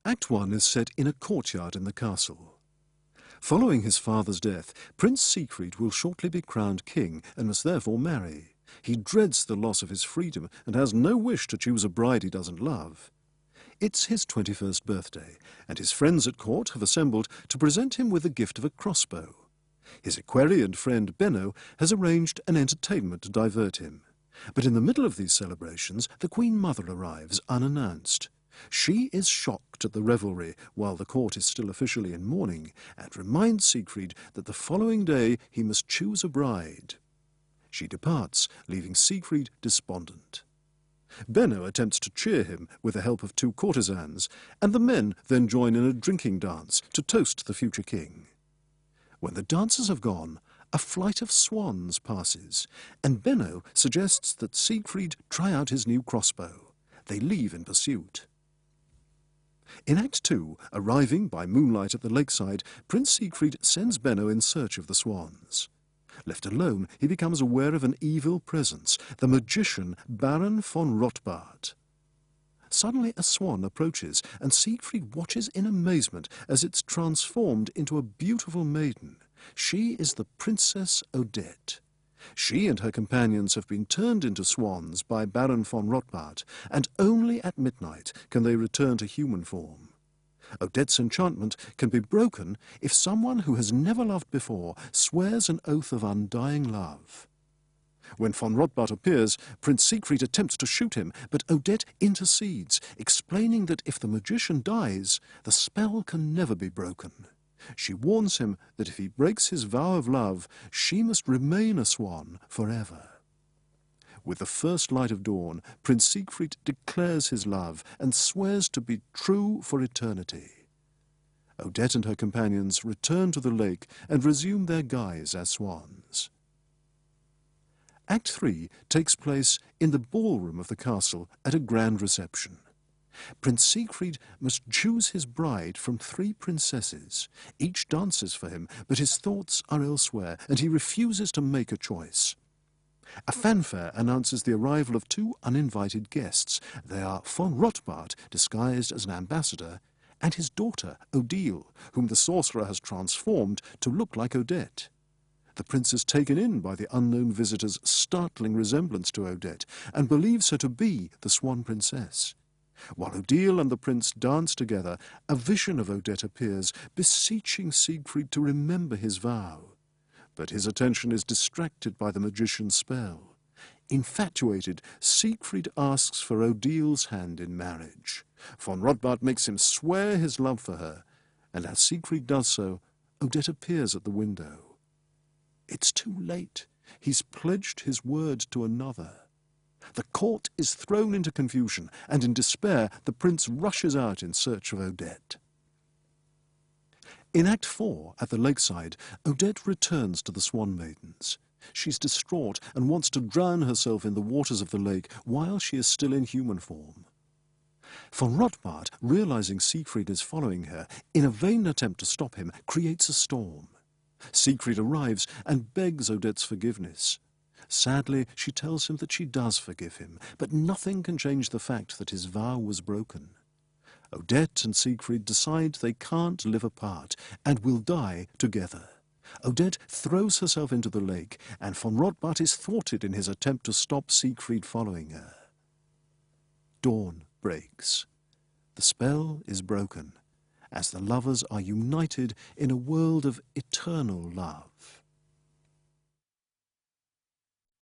Act 1 is set in a courtyard in the castle. Following his father's death, Prince Siegfried will shortly be crowned king and must therefore marry. He dreads the loss of his freedom and has no wish to choose a bride he doesn't love. It's his 21st birthday, and his friends at court have assembled to present him with the gift of a crossbow. His equerry and friend Benno has arranged an entertainment to divert him. But in the middle of these celebrations, the Queen Mother arrives unannounced. She is shocked at the revelry while the court is still officially in mourning, and reminds Siegfried that the following day he must choose a bride. She departs, leaving Siegfried despondent. Benno attempts to cheer him with the help of 2 courtesans, and the men then join in a drinking dance to toast the future king. When the dancers have gone, a flight of swans passes, and Benno suggests that Siegfried try out his new crossbow. They leave in pursuit. In Act 2, arriving by moonlight at the lakeside, Prince Siegfried sends Benno in search of the swans. Left alone, he becomes aware of an evil presence, the magician Baron von Rotbart. Suddenly a swan approaches, and Siegfried watches in amazement as it's transformed into a beautiful maiden. She is the Princess Odette. She and her companions have been turned into swans by Baron von Rotbart, and only at midnight can they return to human form. Odette's enchantment can be broken if someone who has never loved before swears an oath of undying love. When von Rotbart appears, Prince Siegfried attempts to shoot him, but Odette intercedes, explaining that if the magician dies, the spell can never be broken. She warns him that if he breaks his vow of love, she must remain a swan forever. With the first light of dawn, Prince Siegfried declares his love and swears to be true for eternity. Odette and her companions return to the lake and resume their guise as swans. Act 3 takes place in the ballroom of the castle at a grand reception. Prince Siegfried must choose his bride from 3 princesses. Each dances for him, but his thoughts are elsewhere, and he refuses to make a choice. A fanfare announces the arrival of 2 uninvited guests. They are von Rotbart, disguised as an ambassador, and his daughter, Odile, whom the sorcerer has transformed to look like Odette. The prince is taken in by the unknown visitor's startling resemblance to Odette, and believes her to be the Swan Princess. While Odile and the prince dance together, a vision of Odette appears, beseeching Siegfried to remember his vow. But his attention is distracted by the magician's spell. Infatuated, Siegfried asks for Odile's hand in marriage. Von Rotbart makes him swear his love for her, and as Siegfried does so, Odette appears at the window. It's too late. He's pledged his word to another. The court is thrown into confusion, and in despair the prince rushes out in search of Odette. In Act 4, at the lakeside, Odette returns to the Swan Maidens. She's distraught and wants to drown herself in the waters of the lake while she is still in human form. Von Rotbart, realizing Siegfried is following her, in a vain attempt to stop him, creates a storm. Siegfried arrives and begs Odette's forgiveness. Sadly, she tells him that she does forgive him, but nothing can change the fact that his vow was broken. Odette and Siegfried decide they can't live apart and will die together. Odette throws herself into the lake, and von Rotbart is thwarted in his attempt to stop Siegfried following her. Dawn breaks. The spell is broken, as the lovers are united in a world of eternal love.